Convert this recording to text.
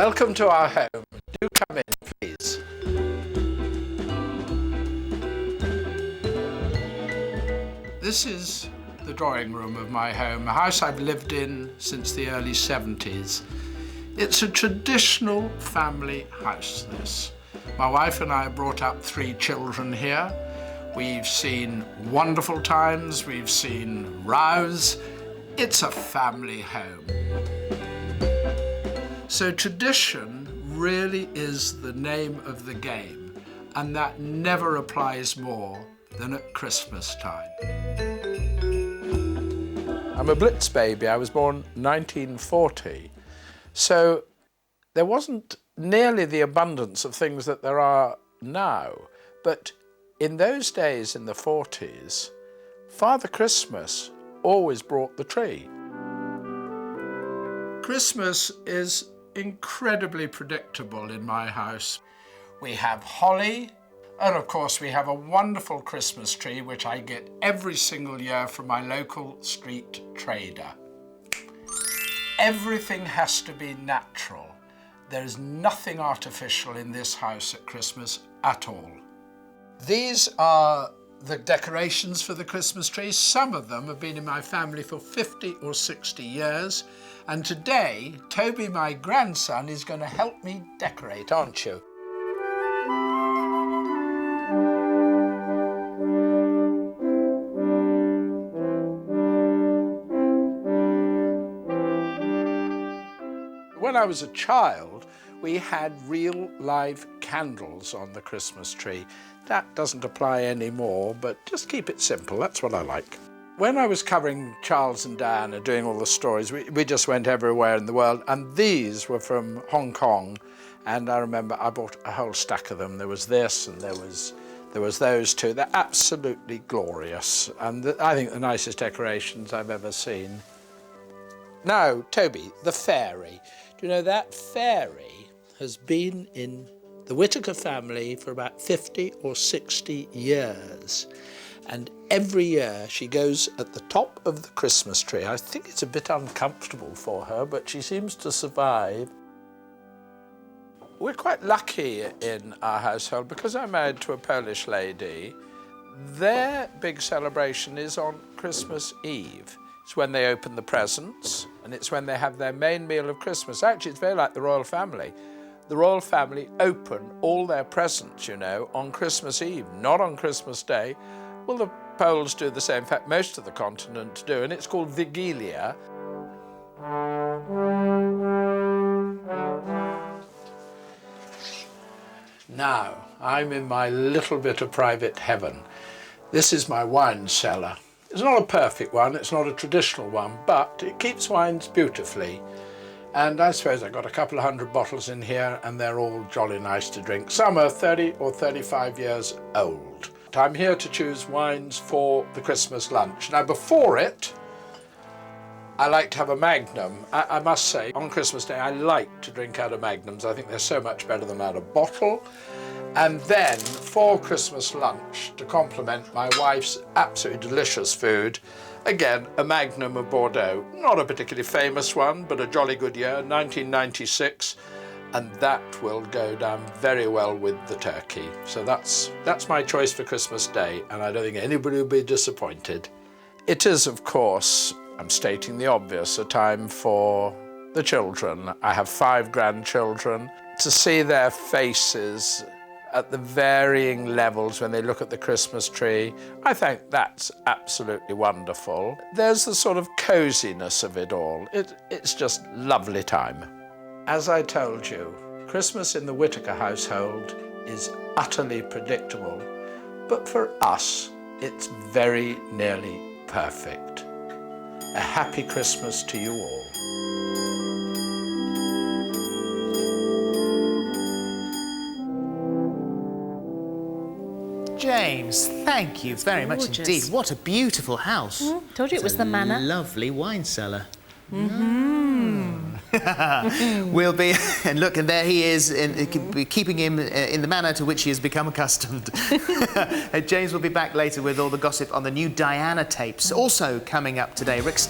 Welcome to our home. Do come in, please. This is the drawing room of my home, a house I've lived in since the early 70s. It's a traditional family house, this. My wife and I brought up 3 children here. We've seen wonderful times, we've seen rows. It's a family home. So tradition really is the name of the game, and that never applies more than at Christmas time. I'm a Blitz baby. I was born 1940. So there wasn't nearly the abundance of things that there are now. But in those days, in the 40s, Father Christmas always brought the tree. Christmas is incredibly predictable in my house. We have holly, and of course we have a wonderful Christmas tree which I get every single year from my local street trader. Everything has to be natural. There's nothing artificial in this house at Christmas at all. These are the decorations for the Christmas tree. Some of them have been in my family for 50 or 60 years. And today, Toby, my grandson, is going to help me decorate, aren't you? When I was a child, we had real live candles on the Christmas tree. That doesn't apply anymore, but just keep it simple. That's what I like. When I was covering Charles and Diana, doing all the stories, we just went everywhere in the world, and these were from Hong Kong. And I remember I bought a whole stack of them. There was this, and there was those two. They're absolutely glorious, and I think the nicest decorations I've ever seen. Now, Toby, the fairy. Do you know that fairy has been in the Whittaker family for about 50 or 60 years. And every year she goes at the top of the Christmas tree. I think it's a bit uncomfortable for her, but she seems to survive. We're quite lucky in our household because I'm married to a Polish lady. Their big celebration is on Christmas Eve. It's when they open the presents, and it's when they have their main meal of Christmas. Actually, it's very like the royal family. The royal family open all their presents, you know, on Christmas Eve, not on Christmas Day. Well, the Poles do the same. In fact, most of the continent do, and it's called Wigilia. Now, I'm in my little bit of private heaven. This is my wine cellar. It's not a perfect one, it's not a traditional one, but it keeps wines beautifully. And I suppose I've got a couple of 100 bottles in here, and they're all jolly nice to drink. Some are 30 or 35 years old. I'm here to choose wines for the Christmas lunch. Now, before it, I like to have a Magnum. I must say, on Christmas Day, I like to drink out of Magnums. I think they're so much better than out of bottle. And then, for Christmas lunch, to complement my wife's absolutely delicious food, again, a Magnum of Bordeaux. Not a particularly famous one, but a jolly good year, 1996. And that will go down very well with the turkey. So that's my choice for Christmas Day, and I don't think anybody will be disappointed. It is, of course, I'm stating the obvious, a time for the children. I have 5 grandchildren. To see their faces at the varying levels when they look at the Christmas tree, I think that's absolutely wonderful. There's the sort of coziness of it all. It's just lovely time. As I told you, Christmas in the Whittaker household is utterly predictable, but for us, it's very nearly perfect. A happy Christmas to you all. James, thank you very much indeed. What a beautiful house. Told you it was the manor. Lovely wine cellar. We'll be, and look, and there he is, keeping him in the manner to which he has become accustomed. James will be back later with all the gossip on the new Diana tapes. Also coming up today, Rick Stein